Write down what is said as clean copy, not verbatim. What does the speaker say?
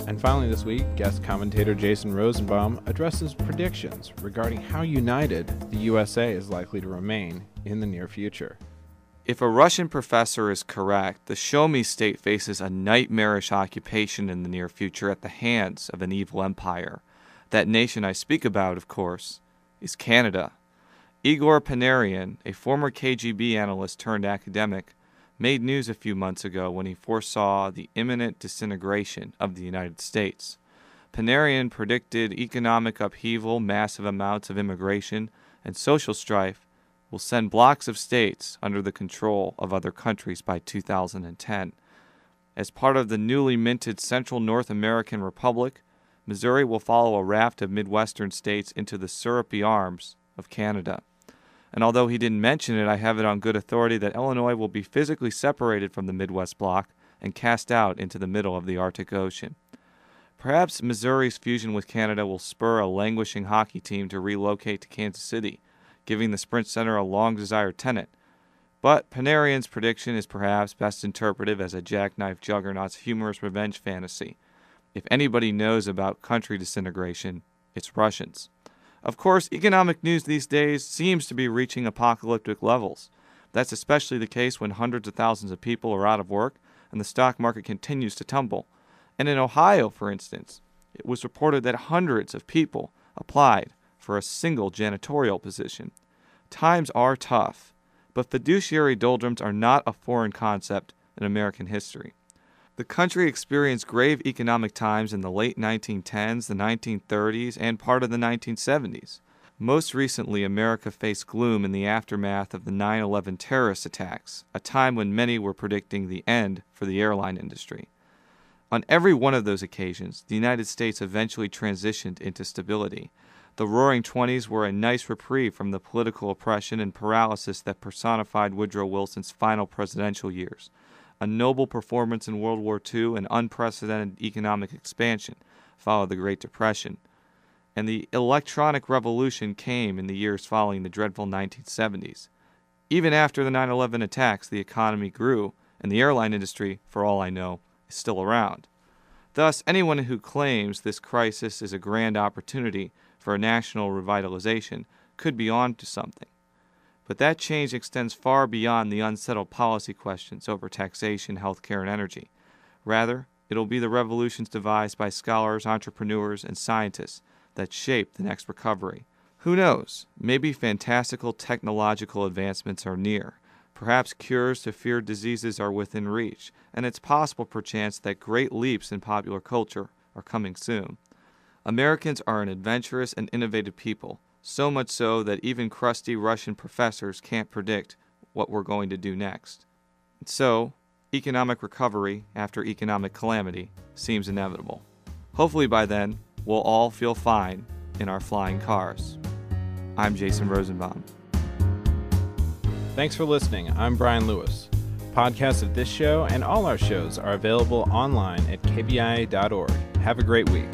And finally this week, guest commentator Jason Rosenbaum addresses predictions regarding how united the USA is likely to remain in the near future. If a Russian professor is correct, the Show-Me state faces a nightmarish occupation in the near future at the hands of an evil empire. That nation I speak about, of course, is Canada. Igor Panarian, a former KGB analyst turned academic, made news a few months ago when he foresaw the imminent disintegration of the United States. Panarian predicted economic upheaval, massive amounts of immigration, and social strife will send blocks of states under the control of other countries by 2010. As part of the newly minted Central North American Republic, Missouri will follow a raft of Midwestern states into the syrupy arms of Canada. And although he didn't mention it, I have it on good authority that Illinois will be physically separated from the Midwest bloc and cast out into the middle of the Arctic Ocean. Perhaps Missouri's fusion with Canada will spur a languishing hockey team to relocate to Kansas City, giving the Sprint Center a long-desired tenant. But Panarian's prediction is perhaps best interpreted as a jackknife juggernaut's humorous revenge fantasy. If anybody knows about country disintegration, it's Russians. Of course, economic news these days seems to be reaching apocalyptic levels. That's especially the case when hundreds of thousands of people are out of work and the stock market continues to tumble. And in Ohio, for instance, it was reported that hundreds of people applied for a single janitorial position. Times are tough, but fiduciary doldrums are not a foreign concept in American history. The country experienced grave economic times in the late 1910s, the 1930s, and part of the 1970s. Most recently, America faced gloom in the aftermath of the 9/11 terrorist attacks, a time when many were predicting the end for the airline industry. On every one of those occasions, the United States eventually transitioned into stability. The Roaring Twenties were a nice reprieve from the political oppression and paralysis that personified Woodrow Wilson's final presidential years. A noble performance in World War II and unprecedented economic expansion followed the Great Depression. And the electronic revolution came in the years following the dreadful 1970s. Even after the 9/11 attacks, the economy grew, and the airline industry, for all I know, is still around. Thus, anyone who claims this crisis is a grand opportunity for a national revitalization could be on to something. But that change extends far beyond the unsettled policy questions over taxation, healthcare, and energy. Rather, it'll be the revolutions devised by scholars, entrepreneurs, and scientists that shape the next recovery. Who knows? Maybe fantastical technological advancements are near. Perhaps cures to feared diseases are within reach, and it's possible perchance that great leaps in popular culture are coming soon. Americans are an adventurous and innovative people, so much so that even crusty Russian professors can't predict what we're going to do next. And so, economic recovery after economic calamity seems inevitable. Hopefully by then, we'll all feel fine in our flying cars. I'm Jason Rosenbaum. Thanks for listening. I'm Brian Lewis. Podcasts of this show and all our shows are available online at kbia.org. Have a great week.